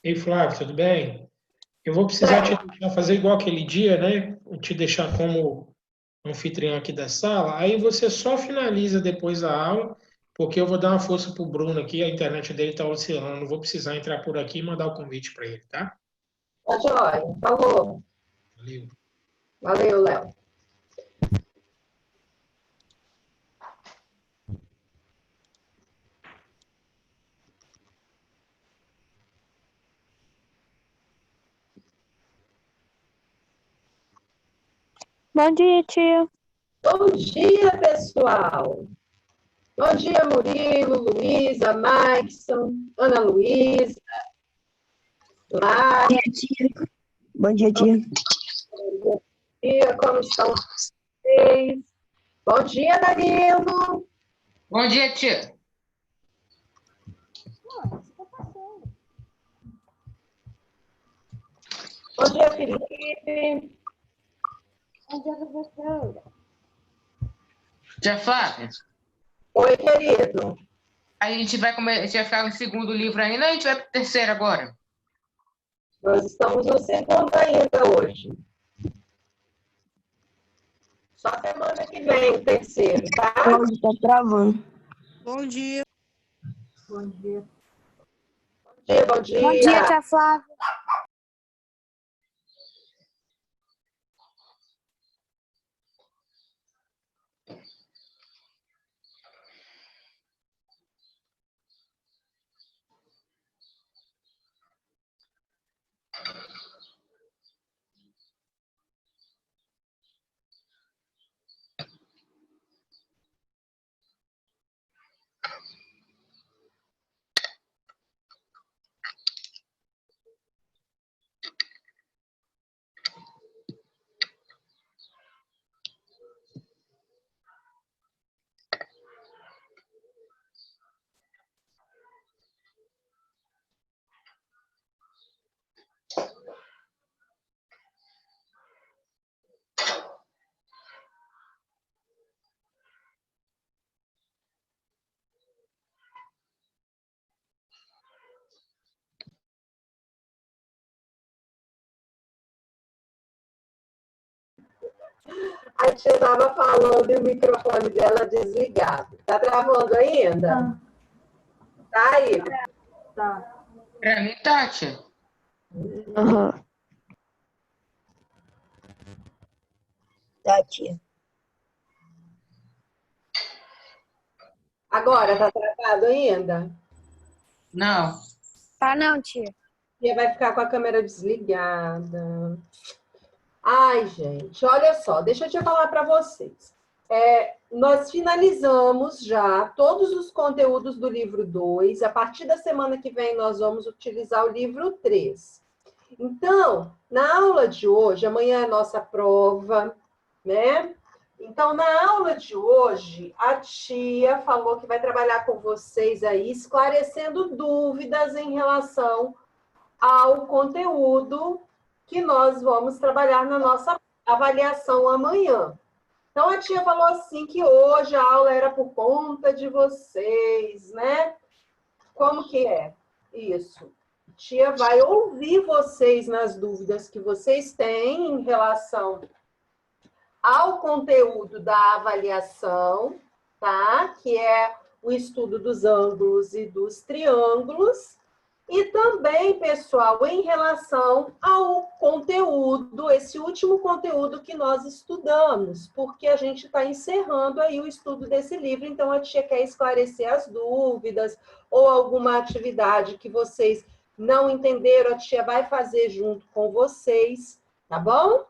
Ei, Flávio, tudo bem? Eu vou precisar te deixar fazer igual aquele dia, né? Te deixar como anfitrião aqui da sala. Aí você só finaliza depois a aula, porque eu vou dar uma força pro Bruno aqui, a internet dele está oscilando. Vou precisar entrar por aqui e mandar o convite para ele, tá? Tá joia. Falou. Valeu. Valeu, Léo. Bom dia, tia. Bom dia, pessoal. Bom dia, Murilo, Luísa, Maikson, Ana Luísa, Lara. Bom dia, tia. Bom dia, como estão vocês? Bom dia, Danilo. Bom dia, tia. Bom dia, Felipe. Bom dia, professora. Tia Flávia, Oi, querido. a gente vai ficar no segundo livro ainda ou a gente vai pro terceiro agora? Nós estamos no segundo ainda hoje. Só semana que vem o terceiro, tá? Hoje tá travando. Bom dia. Bom dia. Bom dia. Bom dia, tia Flávia. A tia estava falando e o microfone dela desligado. Tá travando ainda? Tá aí. Tá. Pra mim, tá, tia. Aham. Tá, tia. Agora tá travado ainda? Não. Tá não, tia. E vai ficar com a câmera desligada. Ai, gente, olha só, deixa eu te falar para vocês. Nós finalizamos já todos os conteúdos do livro 2. A partir da semana que vem, nós vamos utilizar o livro 3. Então, na aula de hoje, amanhã é a nossa prova, né? Então, na aula de hoje, a tia falou que vai trabalhar com vocês aí, esclarecendo dúvidas em relação ao conteúdo que nós vamos trabalhar na nossa avaliação amanhã. Então, a tia falou assim que hoje a aula era por conta de vocês, né? Como que é isso? A tia vai ouvir vocês nas dúvidas que vocês têm em relação ao conteúdo da avaliação, tá? Que é o estudo dos ângulos e dos triângulos. E também, pessoal, em relação ao conteúdo, esse último conteúdo que nós estudamos, porque a gente está encerrando aí o estudo desse livro, então a tia quer esclarecer as dúvidas ou alguma atividade que vocês não entenderam, a tia vai fazer junto com vocês, tá bom?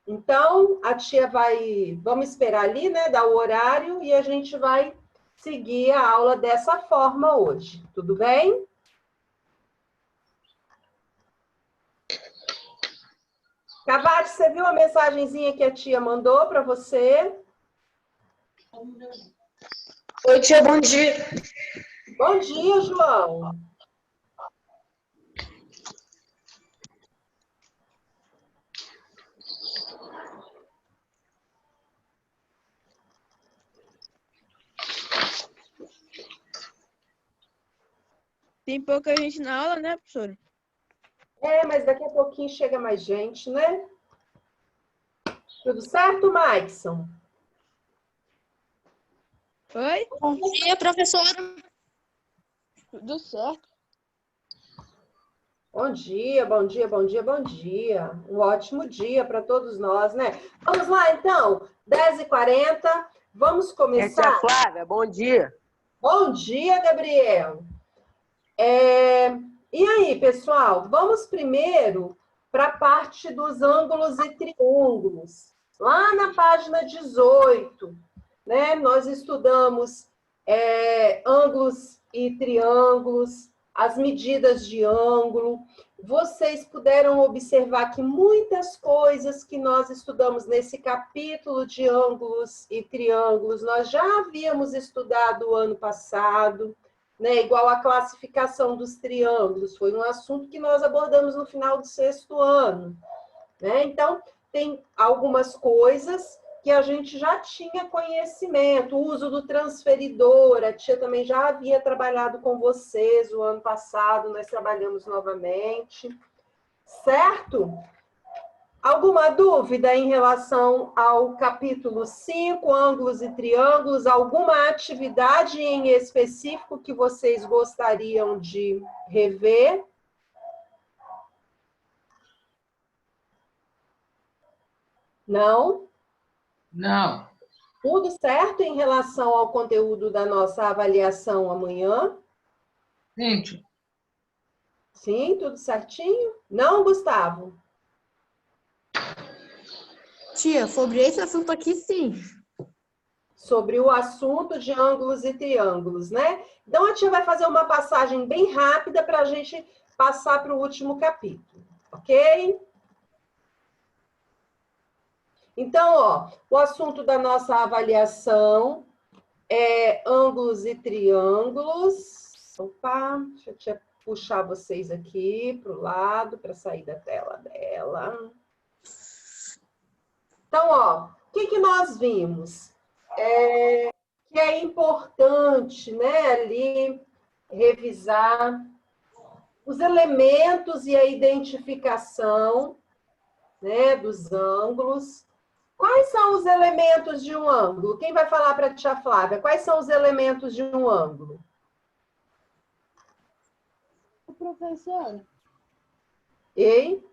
Então, a tia vamos esperar ali, né, dar o horário e a gente vai seguir a aula dessa forma hoje, tudo bem? Cavaco, você viu a mensagenzinha que a tia mandou para você? Oi, tia, bom dia. Bom dia, João. Tem pouca gente na aula, né, professora? Mas daqui a pouquinho chega mais gente, né? Tudo certo, Maikson? Oi? Bom dia, professora. Tudo certo. Bom dia, bom dia, bom dia, bom dia. Um ótimo dia para todos nós, né? Vamos lá, então. 10h40. Vamos começar? Tia Flávia, bom dia. Bom dia, Gabriel. E aí, pessoal? Vamos primeiro para a parte dos ângulos e triângulos. Lá na página 18, né? Nós estudamos ângulos e triângulos, as medidas de ângulo. Vocês puderam observar que muitas coisas que nós estudamos nesse capítulo de ângulos e triângulos, nós já havíamos estudado o ano passado, né? Igual a classificação dos triângulos, foi um assunto que nós abordamos no final do 6º ano, né? Então, tem algumas coisas que a gente já tinha conhecimento, o uso do transferidor, a tia também já havia trabalhado com vocês o ano passado, nós trabalhamos novamente, certo? Alguma dúvida em relação ao capítulo 5, ângulos e triângulos? Alguma atividade em específico que vocês gostariam de rever? Não? Não. Tudo certo em relação ao conteúdo da nossa avaliação amanhã? Gente, Sim, tudo certinho? Não, Gustavo? Tia, sobre esse assunto aqui, sim. Sobre o assunto de ângulos e triângulos, né? Então, a tia vai fazer uma passagem bem rápida para a gente passar para o último capítulo, ok? Então, ó, o assunto da nossa avaliação é ângulos e triângulos. Opa, deixa eu puxar vocês aqui para o lado, para sair da tela dela. Então, ó, o que nós vimos? Que é importante, né, ali, revisar os elementos e a identificação, né, dos ângulos. Quais são os elementos de um ângulo? Quem vai falar para a tia Flávia? Quais são os elementos de um ângulo? Professora, Ei?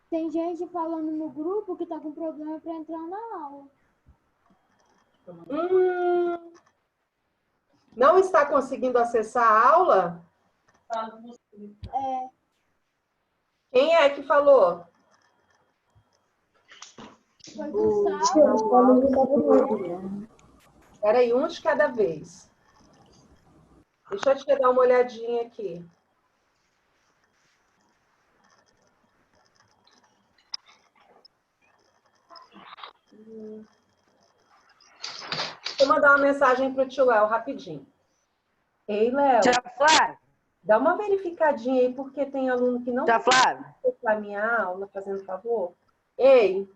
tem gente falando no grupo que tá com problema para entrar na aula. Não está conseguindo acessar a aula? É, Quem é que falou? foi Gustavo. Espera aí, um de cada vez. Deixa eu te dar uma olhadinha aqui. Vou mandar uma mensagem para o tio Léo rapidinho. Ei, Léo, Tia Flávia, dá uma verificadinha aí, porque tem aluno que não tia Flávia, a minha aula, fazendo favor. Ei,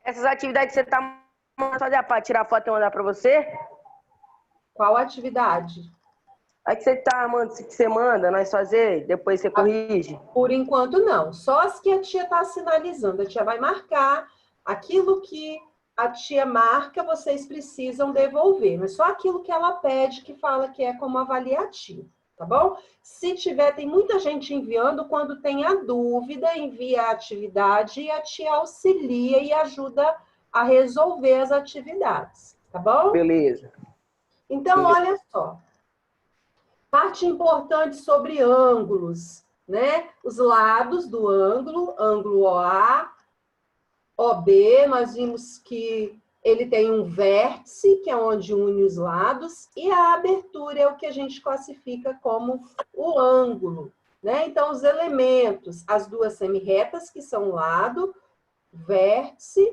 essas atividades que você tá mandando fazer para tirar foto e mandar para você? qual atividade? Aí que você manda, nós fazer, depois você corrige. Por enquanto, não. Só as que a tia está sinalizando. A tia vai marcar aquilo que a tia marca, vocês precisam devolver. Mas só aquilo que ela pede, que fala que é como avaliativo, tá bom? Se tiver, tem muita gente enviando. Quando tem a dúvida, envia a atividade e a tia auxilia e ajuda a resolver as atividades, tá bom? Beleza. Então, olha só. Parte importante sobre ângulos, né? Os lados do ângulo, ângulo OA, OB, nós vimos que ele tem um vértice, que é onde une os lados, e a abertura é o que a gente classifica como o ângulo, né? Então, os elementos, as duas semirretas, que são lado, vértice,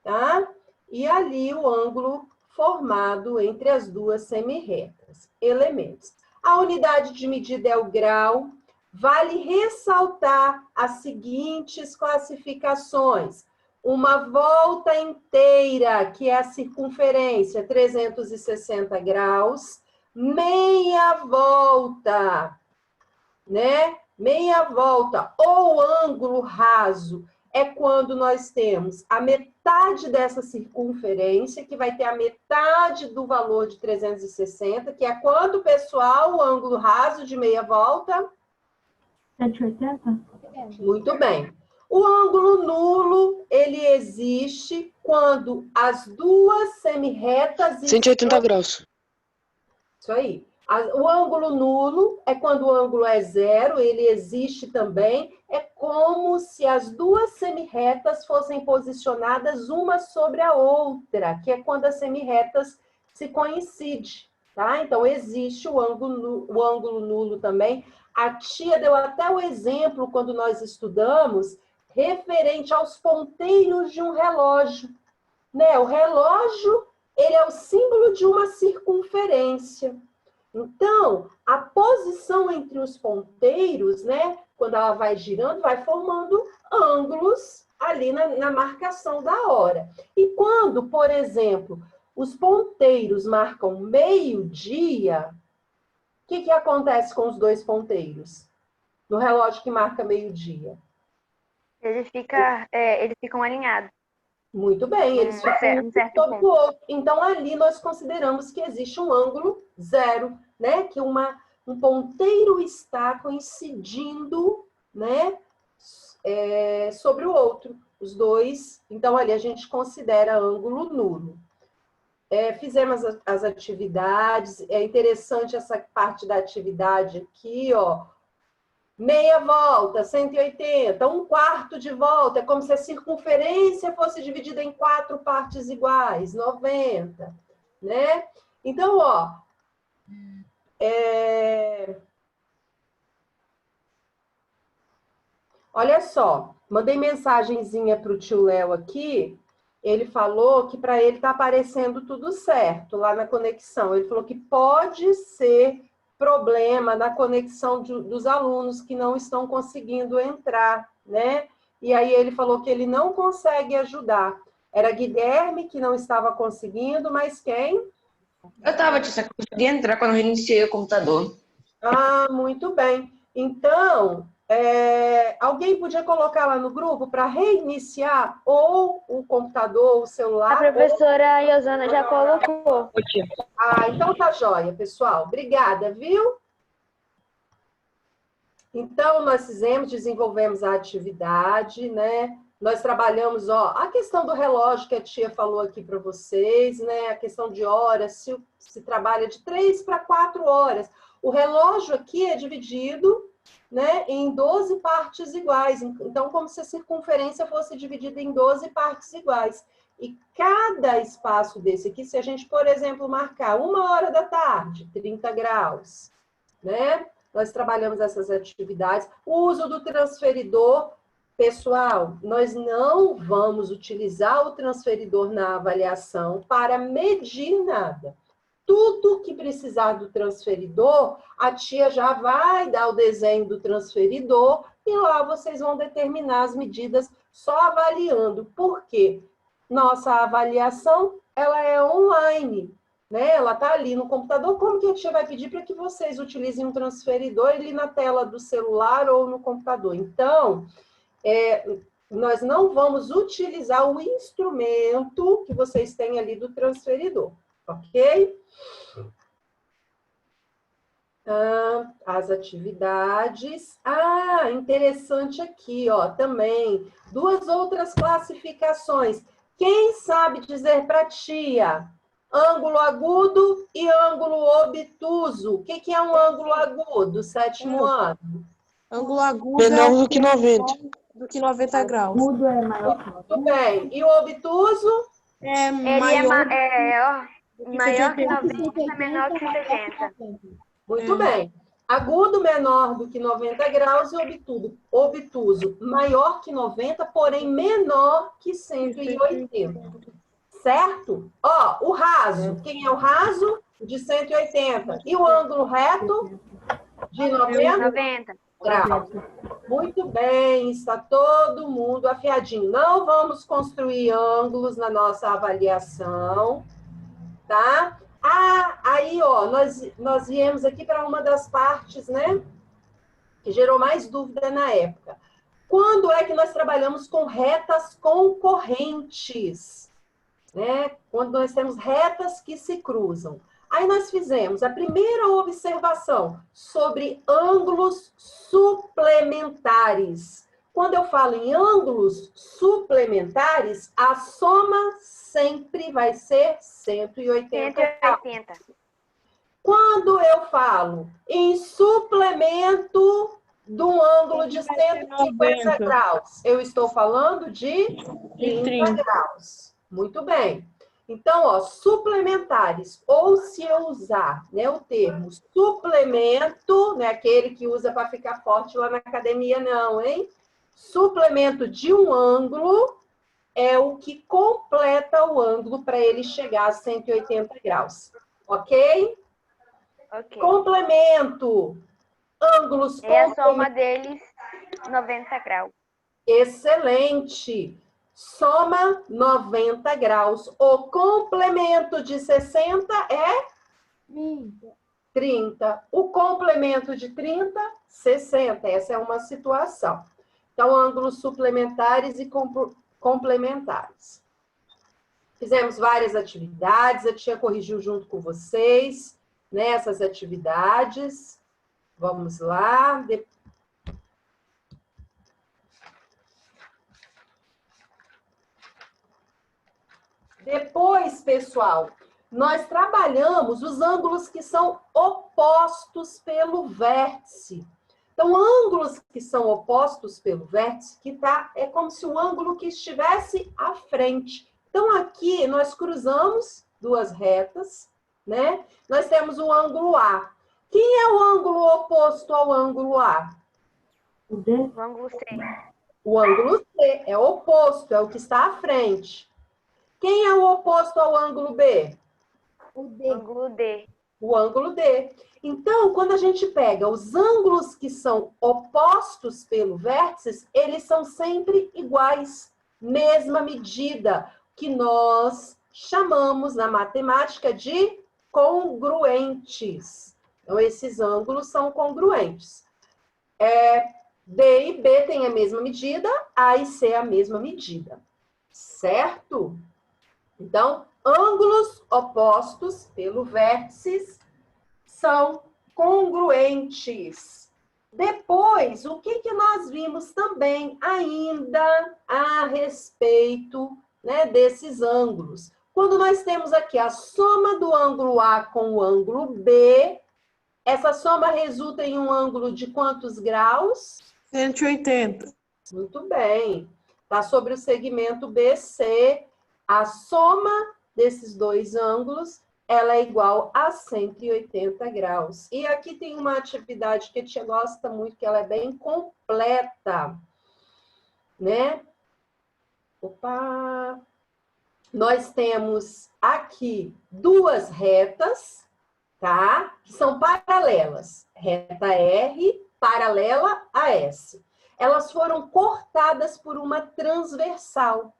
tá? E ali o ângulo formado entre as duas semirretas. Elementos. A unidade de medida é o grau. Vale ressaltar as seguintes classificações. Uma volta inteira, que é a circunferência, 360 graus. Meia volta, né? Meia volta ou ângulo raso é quando nós temos a metade dessa circunferência, que vai ter a metade do valor de 360, que é quanto, pessoal, o ângulo raso de meia volta? 180? Muito bem. O ângulo nulo, ele existe quando as duas semirretas... 180 graus. Isso aí. O ângulo nulo é quando o ângulo é zero, ele existe também. É como se as duas semirretas fossem posicionadas uma sobre a outra, que é quando as semirretas se coincidem, tá? Então, existe o ângulo nulo também. A tia deu até o exemplo, quando nós estudamos, referente aos ponteiros de um relógio, né? O relógio, ele é o símbolo de uma circunferência. Então, a posição entre os ponteiros, né, quando ela vai girando, vai formando ângulos ali na marcação da hora. E quando, por exemplo, os ponteiros marcam meio-dia, o que acontece com os dois ponteiros? No relógio que marca meio-dia? Eles ficam alinhados. Muito bem, eles ficam um sobre o outro. Então, ali nós consideramos que existe um ângulo zero, né? Que um ponteiro está coincidindo, né? Sobre o outro. Os dois. Então, ali a gente considera ângulo nulo. Fizemos as atividades. É interessante essa parte da atividade aqui, ó. Meia volta, 180, um quarto de volta, é como se a circunferência fosse dividida em 4 partes iguais, 90, né? Então, ó, olha só, mandei mensagenzinha para o tio Léo aqui, ele falou que para ele tá aparecendo tudo certo lá na conexão, ele falou que pode ser problema na conexão dos alunos que não estão conseguindo entrar, né? E aí ele falou que ele não consegue ajudar. Era Guilherme que não estava conseguindo, mas quem? Eu estava de entrar quando eu reiniciei o computador. Ah, muito bem. Então, alguém podia colocar lá no grupo para reiniciar ou o computador, ou o celular? A professora Iosana já colocou. Ah, então tá jóia, pessoal. Obrigada, viu? Então, nós desenvolvemos a atividade, né? Nós trabalhamos, ó, a questão do relógio que a tia falou aqui para vocês, né? A questão de horas, se trabalha de 3 para 4 horas. O relógio aqui é dividido, né, em 12 partes iguais. Então, como se a circunferência fosse dividida em 12 partes iguais. E cada espaço desse aqui, se a gente, por exemplo, marcar 1h da tarde, 30 graus, né? Nós trabalhamos essas atividades. O uso do transferidor, pessoal, nós não vamos utilizar o transferidor na avaliação para medir nada. Tudo que precisar do transferidor, a tia já vai dar o desenho do transferidor e lá vocês vão determinar as medidas só avaliando. Por quê? Nossa avaliação, ela é online, né? Ela está ali no computador. Como que a tia vai pedir para que vocês utilizem um transferidor ali na tela do celular ou no computador? Então, nós não vamos utilizar o instrumento que vocês têm ali do transferidor, ok? As atividades. Ah, interessante aqui, ó, também. 2 outras classificações. Quem sabe dizer para a tia ângulo agudo e ângulo obtuso. O que é um ângulo agudo, sétimo ano? Ângulo agudo Menor é do que 90. do que 90 graus. Agudo é maior que Muito bem. E o obtuso? É Ele é maior maior que 90, 180, menor que 180. Muito bem. Agudo menor do que 90 graus e obtuso maior que 90, porém menor que 180. Certo? Ó, o raso. Quem é o raso? De 180. E o ângulo reto? De 90 90. graus. Muito bem, está todo mundo afiadinho. Não vamos construir ângulos na nossa avaliação, tá? Ah, aí, ó, nós viemos aqui para uma das partes, né, que gerou mais dúvida na época. Quando é que nós trabalhamos com retas concorrentes? Né? Quando nós temos retas que se cruzam. Aí nós fizemos a primeira observação sobre ângulos suplementares. Quando eu falo em ângulos suplementares, a soma sempre vai ser 180 graus. 180. Quando eu falo em suplemento de um ângulo de 150 graus, eu estou falando de 30 graus. Muito bem. Então, ó, suplementares, ou se eu usar, né, o termo suplemento, né, aquele que usa para ficar forte lá na academia, não, hein? Suplemento de um ângulo é o que completa o ângulo para ele chegar a 180 graus. Ok? Ok. Complemento. Ângulos E a soma deles, 90 graus. Excelente. Soma 90 graus. O complemento de 60 é 30. O complemento de 30, 60. Essa é uma situação. Então, ângulos suplementares e complementares. Fizemos várias atividades, a tia corrigiu junto com vocês nessas atividades. Vamos lá. Depois, pessoal, nós trabalhamos os ângulos que são opostos pelo vértice. Então, ângulos que são opostos pelo vértice, é como se o ângulo que estivesse à frente. Então, aqui nós cruzamos duas retas, né? Nós temos o ângulo A. Quem é o ângulo oposto ao ângulo A? O ângulo C. O ângulo C é o oposto, é o que está à frente. Quem é o oposto ao ângulo B? O ângulo D. O ângulo D. Então, quando a gente pega os ângulos que são opostos pelo vértice, eles são sempre iguais, mesma medida, que nós chamamos na matemática de congruentes. Então, esses ângulos são congruentes. D e B têm a mesma medida, A e C a mesma medida. Certo? Então, ângulos opostos pelo vértice são congruentes. Depois, o que nós vimos também ainda a respeito, né, desses ângulos? Quando nós temos aqui a soma do ângulo A com o ângulo B, essa soma resulta em um ângulo de quantos graus? 180. Muito bem. Está sobre o segmento BC. A soma desses dois ângulos, ela é igual a 180 graus. E aqui tem uma atividade que a tia gosta muito, que ela é bem completa, né? Opa! Nós temos aqui duas retas, tá? Que são paralelas. Reta R paralela a S. Elas foram cortadas por uma transversal.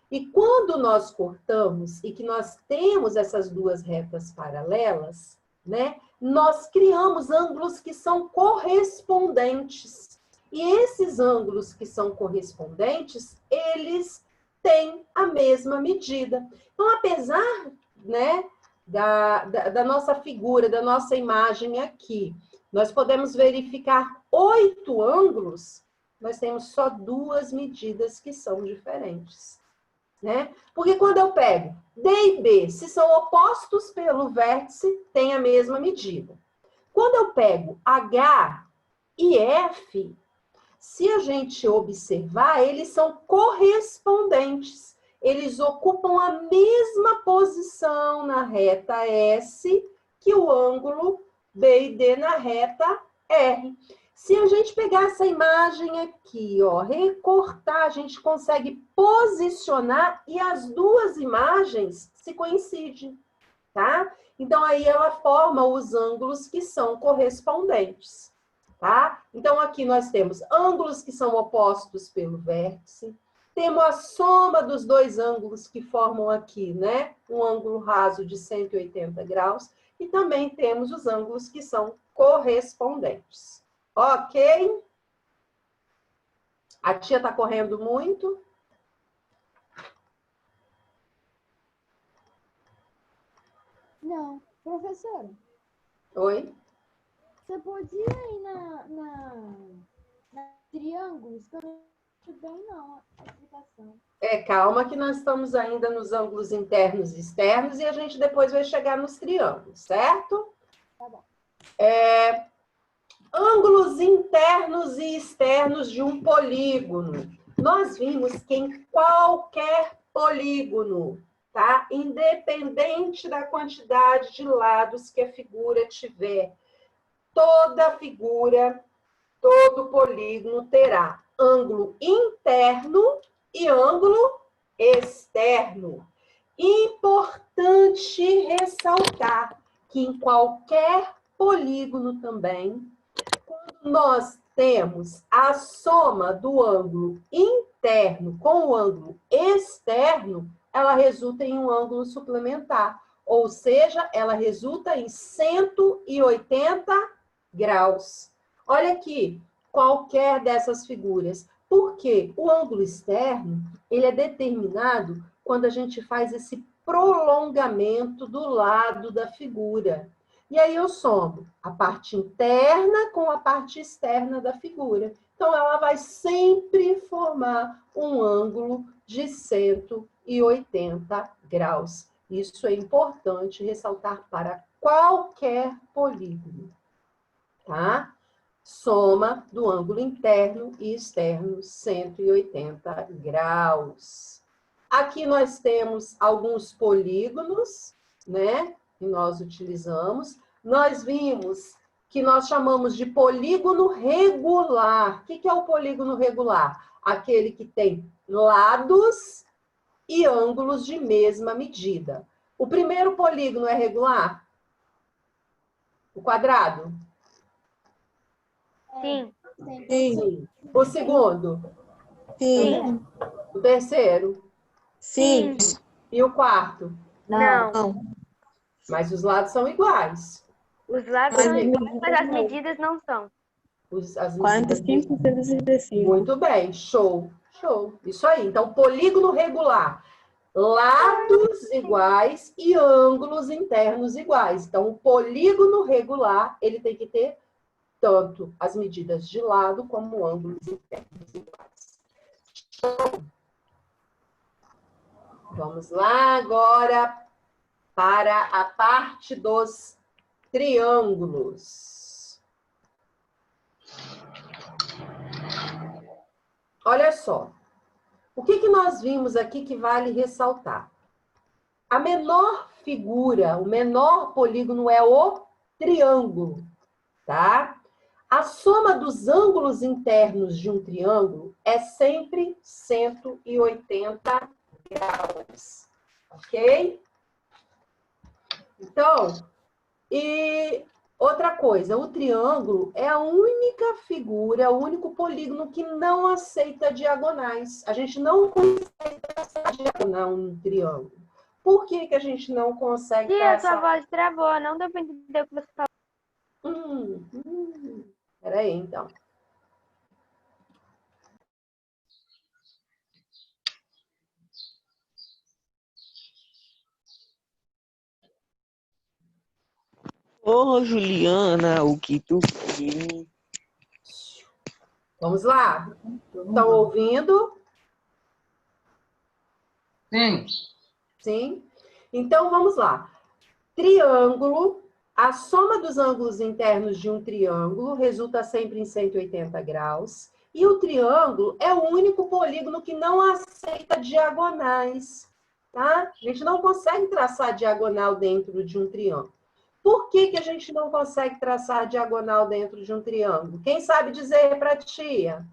E quando nós cortamos e que nós temos essas duas retas paralelas, né, nós criamos ângulos que são correspondentes. E esses ângulos que são correspondentes, eles têm a mesma medida. Então, apesar, né, da nossa figura, da nossa imagem aqui, nós podemos verificar 8 ângulos, nós temos só 2 medidas que são diferentes. né? Porque quando eu pego D e B, se são opostos pelo vértice, tem a mesma medida. Quando eu pego H e F, se a gente observar, eles são correspondentes. Eles ocupam a mesma posição na reta S que o ângulo B e D na reta R. Se a gente pegar essa imagem aqui, ó, recortar, a gente consegue posicionar e as duas imagens se coincidem, tá? Então, aí ela forma os ângulos que são correspondentes, tá? Então, aqui nós temos ângulos que são opostos pelo vértice, temos a soma dos dois ângulos que formam aqui, né? Um ângulo raso de 180 graus, e também temos os ângulos que são correspondentes. Ok? A tia está correndo muito? Não. Professora, Oi? você podia ir na triângulos? Que eu não acho bem, não, a explicação. Calma que nós estamos ainda nos ângulos internos e externos e a gente depois vai chegar nos triângulos, certo? Tá bom. Ângulos internos e externos de um polígono. Nós vimos que em qualquer polígono, tá? Independente da quantidade de lados que a figura tiver, toda figura, todo polígono terá ângulo interno e ângulo externo. Importante ressaltar que em qualquer polígono também, quando nós temos a soma do ângulo interno com o ângulo externo, ela resulta em um ângulo suplementar, ou seja, ela resulta em 180 graus. Olha aqui, qualquer dessas figuras. Porque o ângulo externo, ele é determinado quando a gente faz esse prolongamento do lado da figura. E aí eu somo a parte interna com a parte externa da figura. Então, ela vai sempre formar um ângulo de 180 graus. Isso é importante ressaltar para qualquer polígono, tá? Soma do ângulo interno e externo, 180 graus. Aqui nós temos alguns polígonos, né? Que nós utilizamos. Nós vimos que nós chamamos de polígono regular. O que é o polígono regular? Aquele que tem lados e ângulos de mesma medida. O primeiro polígono é regular? O quadrado? Sim. Sim. O segundo? Sim. O terceiro? Sim. E o quarto? Não. Mas os lados são iguais. Os lados são iguais, mas as medidas não são. As 45 e 165. Muito bem, show. Show. Isso aí. Então, polígono regular. Lados iguais e ângulos internos iguais. Então, o polígono regular, ele tem que ter tanto as medidas de lado como ângulos internos iguais. Show. Vamos lá agora para a parte dos triângulos. Olha só. O que nós vimos aqui que vale ressaltar? A menor figura, o menor polígono é o triângulo, tá? A soma dos ângulos internos de um triângulo é sempre 180 graus, ok? Então, e outra coisa, o triângulo é a única figura, o único polígono que não aceita diagonais. A gente não consegue traçar diagonal no triângulo. Por que a gente não consegue Tia, traçar? sua voz travou, não deu para entender o que você falou. Peraí, então. Ô, Juliana, o que tu quer? Vamos lá? Estão ouvindo? Sim. Sim? Então, vamos lá. Triângulo, a soma dos ângulos internos de um triângulo resulta sempre em 180 graus. E o triângulo é o único polígono que não aceita diagonais. Tá? A gente não consegue traçar diagonal dentro de um triângulo. Por que a gente não consegue traçar diagonal dentro de um triângulo? Quem sabe dizer para a tia?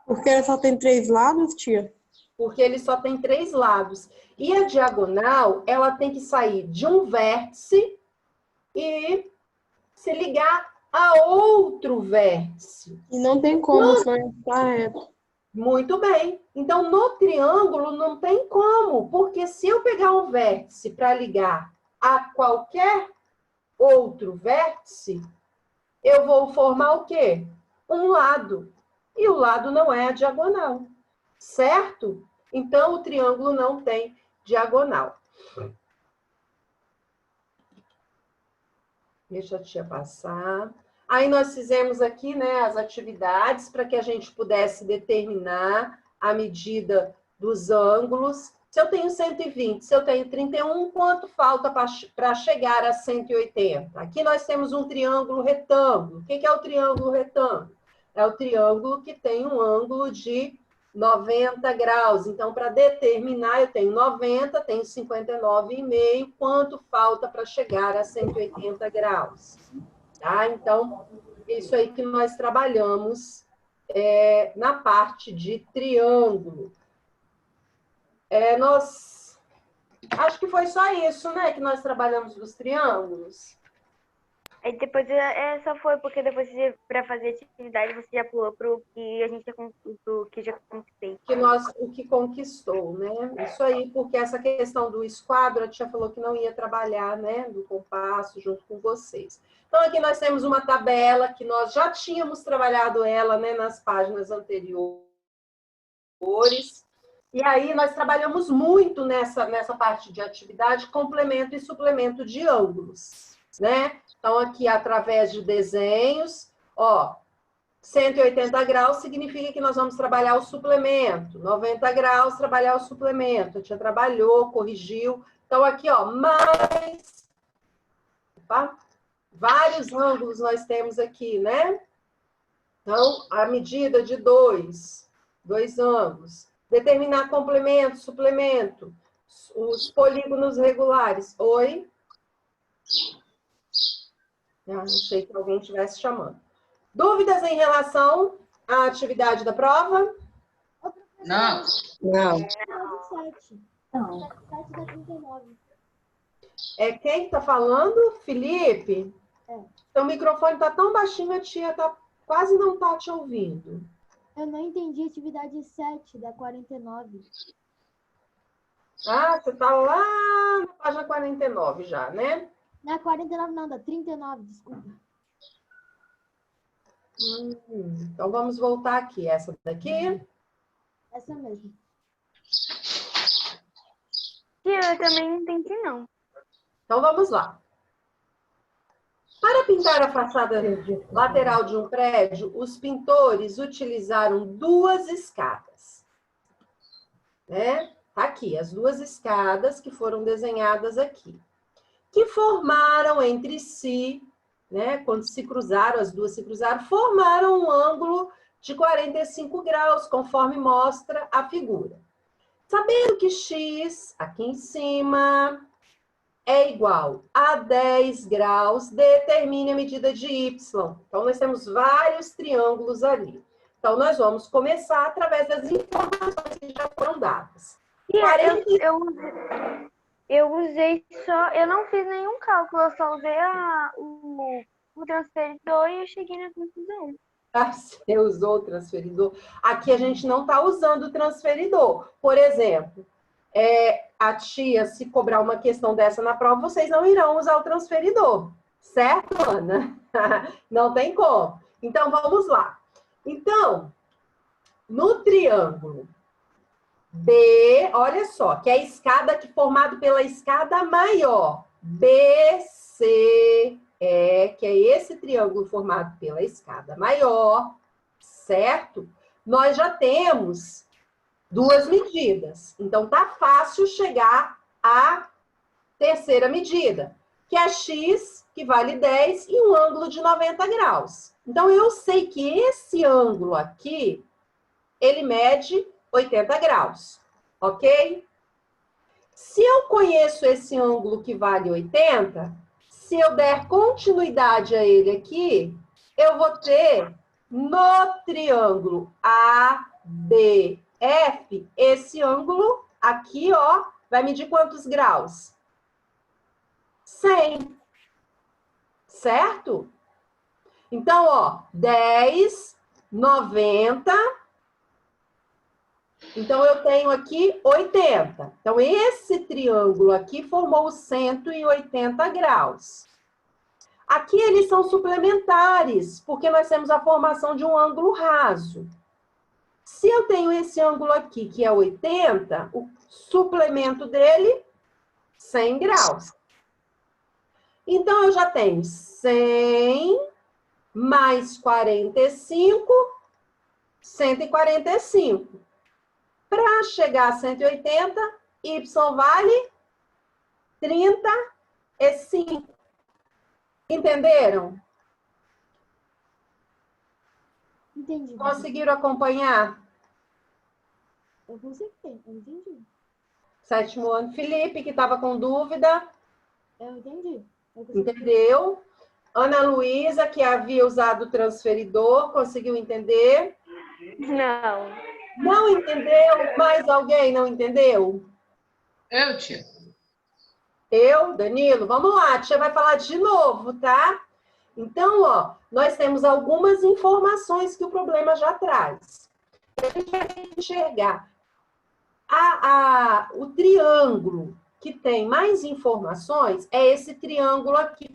Porque ela só tem 3 lados, tia? Porque ele só tem 3 lados. E a diagonal, ela tem que sair de um vértice e se ligar a outro vértice. E não tem como, senão está reto. Muito bem. Então, no triângulo não tem como, porque se eu pegar um vértice para ligar a qualquer outro vértice, eu vou formar o quê? Um lado. E o lado não é a diagonal. Certo? Então, o triângulo não tem diagonal. Deixa a tia passar. Aí nós fizemos aqui, né, as atividades para que a gente pudesse determinar a medida dos ângulos. Se eu tenho 120, se eu tenho 31, quanto falta para chegar a 180? Aqui nós temos um triângulo retângulo. O que é o triângulo retângulo? É o triângulo que tem um ângulo de 90 graus. Então, para determinar, eu tenho 90, tenho 59,5. Quanto falta para chegar a 180 graus? Tá? Então, isso aí que nós trabalhamos na parte de triângulo. Acho que foi só isso, né, que nós trabalhamos dos triângulos. Aí depois só foi porque depois para fazer atividade você já pulou pro que a gente já conquistei. O que conquistou, né? Isso aí, porque essa questão do esquadro, a tia falou que não ia trabalhar, né, do compasso junto com vocês. Então, aqui nós temos uma tabela que nós já tínhamos trabalhado ela, né, nas páginas anteriores. E aí nós trabalhamos muito nessa parte de atividade, complemento e suplemento de ângulos, né? Então, aqui, através de desenhos, ó, 180 graus significa que nós vamos trabalhar o suplemento, 90 graus, trabalhar o suplemento. A tia trabalhou, corrigiu. Então, aqui, ó, mais... Opa, vários ângulos nós temos aqui, né? Então, a medida de dois ângulos. Determinar complemento, suplemento. Os polígonos regulares. Oi? Achei que alguém estivesse chamando. Dúvidas em relação à atividade da prova? Não. Não. Não. É quem está falando? Felipe? É. Seu microfone está tão baixinho, a tia quase não está te ouvindo. Eu não entendi a atividade 7 da 49. Ah, você está lá na página 49 já, né? Na 49 não, da 39, desculpa. Então, vamos voltar aqui. Essa daqui. Essa mesmo. Eu também não entendi, não. Então, vamos lá. Para pintar a façada lateral de um prédio, os pintores utilizaram 2 escadas. Né? Tá aqui, as 2 escadas que foram desenhadas aqui. Que formaram entre si, né? Quando se cruzaram, as 2 se cruzaram, formaram um ângulo de 45 graus, conforme mostra a figura. Sabendo que x, aqui em cima, é igual a 10 graus, determine a medida de y. Então, nós temos vários triângulos ali. Então, nós vamos começar através das informações que já foram dadas. Eu usei só... Eu não fiz nenhum cálculo, eu só usei o transferidor e eu cheguei na conclusão. Você usou o transferidor. Aqui a gente não está usando o transferidor. Por exemplo, a tia, se cobrar uma questão dessa na prova, vocês não irão usar o transferidor. Certo, Ana? Não tem como. Então, vamos lá. Então, no triângulo B, olha só, que é a escada aqui formada pela escada maior. BC. Que é esse triângulo formado pela escada maior, certo? Nós já temos 2 medidas. Então, tá fácil chegar à terceira medida, que é x, que vale 10, e um ângulo de 90 graus. Então, eu sei que esse ângulo aqui, ele mede 80 graus, ok? Se eu conheço esse ângulo que vale 80, se eu der continuidade a ele aqui, eu vou ter no triângulo ABF, esse ângulo aqui, ó, vai medir quantos graus? 100. Certo? Então, ó, 10, 90. Então, eu tenho aqui 80. Então, esse triângulo aqui formou 180 graus. Aqui eles são suplementares, porque nós temos a formação de um ângulo raso. Se eu tenho esse ângulo aqui, que é 80, o suplemento dele, 100 graus. Então, eu já tenho 100 mais 45, 145. Para chegar a 180, y vale 35. Entenderam? Entendi. Conseguiram acompanhar? Eu consegui, eu entendi. 7º ano. Felipe, que estava com dúvida. Eu entendi. Eu consegui. Entendeu? Ana Luísa, que havia usado o transferidor, conseguiu entender? Não. Não entendeu? Mais alguém não entendeu? Eu, tia. Eu, Danilo? Vamos lá, a tia vai falar de novo, tá? Então, ó, nós temos algumas informações que o problema já traz. A gente vai enxergar o triângulo que tem mais informações é esse triângulo aqui,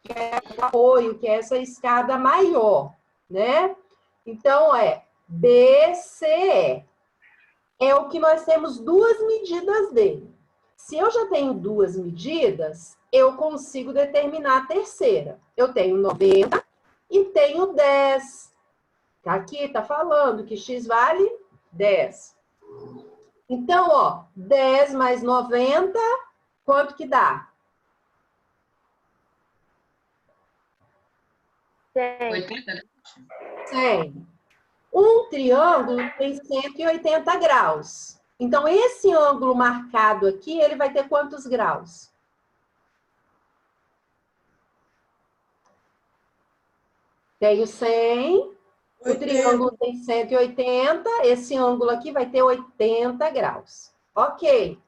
que é o apoio, que é essa escada maior, né? Então, é BCE. É o que nós temos 2 medidas dele. Se eu já tenho 2 medidas, eu consigo determinar a terceira. Eu tenho 90 e tenho 10. Aqui está falando que x vale 10. Então, ó, 10 mais 90, quanto que dá? 80? 100. Um triângulo tem 180 graus. Então, esse ângulo marcado aqui, ele vai ter quantos graus? Tenho 100. O triângulo tem 180. Esse ângulo aqui vai ter 80 graus. Ok.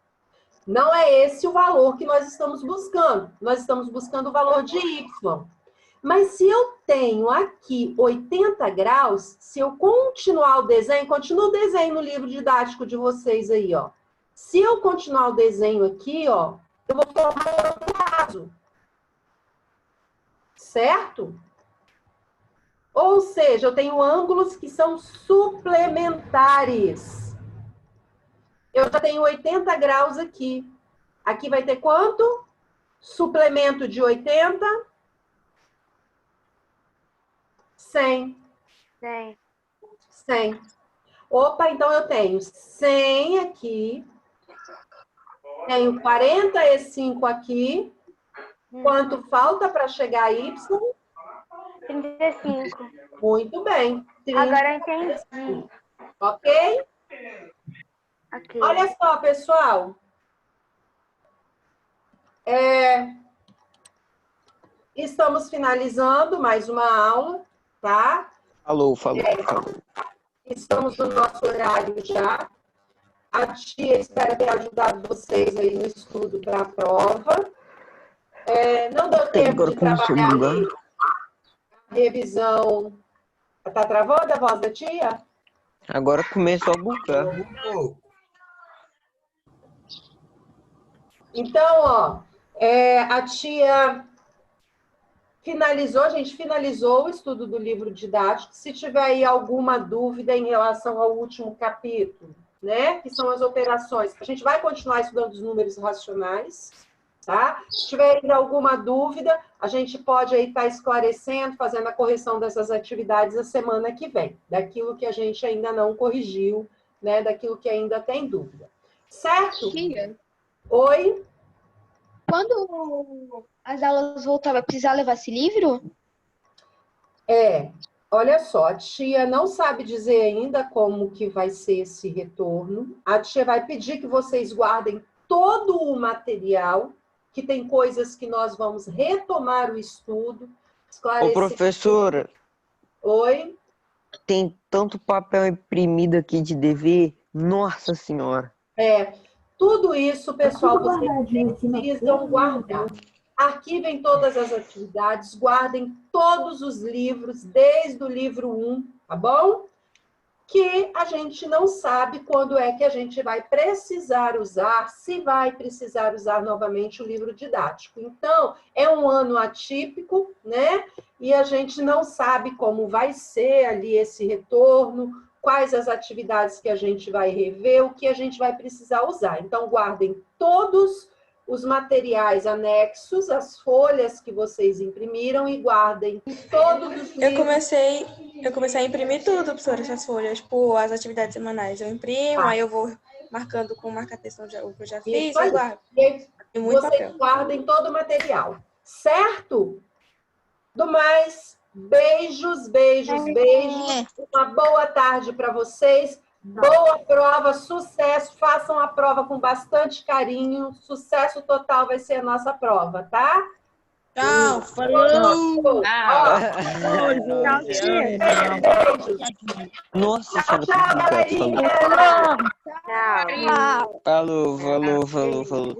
Não é esse o valor que nós estamos buscando. Nós estamos buscando o valor de y. Mas se eu tenho aqui 80 graus, se eu continuar o desenho, continua o desenho no livro didático de vocês aí, ó. Se eu continuar o desenho aqui, ó, eu vou formar um ângulo raso. Certo? Ou seja, eu tenho ângulos que são suplementares. Eu já tenho 80 graus aqui. Aqui vai ter quanto? Suplemento de 80. 100. 100. Opa, então eu tenho 100 aqui. Tenho 45 aqui. Quanto falta para chegar a y? 35. Muito bem. 30. Agora eu entendi. Ok? Ok. Olha só, pessoal. Estamos finalizando mais uma aula, tá? Falou. Estamos no nosso horário já. A tia espera ter ajudado vocês aí no estudo para a prova. Não deu tempo de trabalhar a revisão. Está travando a voz da tia? Agora começou a bugar. Então, ó, a tia finalizou, a gente finalizou o estudo do livro didático. Se tiver aí alguma dúvida em relação ao último capítulo, né, que são as operações, a gente vai continuar estudando os números racionais, tá? Se tiver ainda alguma dúvida, a gente pode aí estar esclarecendo, fazendo a correção dessas atividades a semana que vem, daquilo que a gente ainda não corrigiu né, daquilo que ainda tem dúvida. Certo? Tia, Oi? quando as aulas voltar, vai precisar levar esse livro? Olha só, a tia não sabe dizer ainda como que vai ser esse retorno. A tia vai pedir que vocês guardem todo o material, que tem coisas que nós vamos retomar o estudo, Ô, esclarecer. professora, Oi? tem tanto papel imprimido aqui de dever. Nossa Senhora. Tudo isso, pessoal, vocês guardadinho assim na precisam frente, guardar. Arquivem todas as atividades, guardem todos os livros, desde o livro 1, tá bom? Que a gente não sabe quando é que a gente vai precisar usar, se vai precisar usar novamente o livro didático. Então, é um ano atípico, né? E a gente não sabe como vai ser ali esse retorno, quais as atividades que a gente vai rever, o que a gente vai precisar usar. Então, guardem todos os materiais anexos, as folhas que vocês imprimiram e guardem todos os livros. Eu comecei a imprimir tudo, professora, essas folhas, tipo, as atividades semanais. Eu imprimo, aí eu vou marcando com marca-texto o que eu já fiz, Isso aí. eu guardo. E aí, Tem muito vocês papel. guardem todo o material, certo? Do mais, beijos, beijos, beijos. Uma boa tarde para vocês. Boa prova, sucesso. Façam a prova com bastante carinho. Sucesso total vai ser a nossa prova, tá? Tchau, Falou! Nossa Senhora, Tchau, galerinha! Tchau. falou.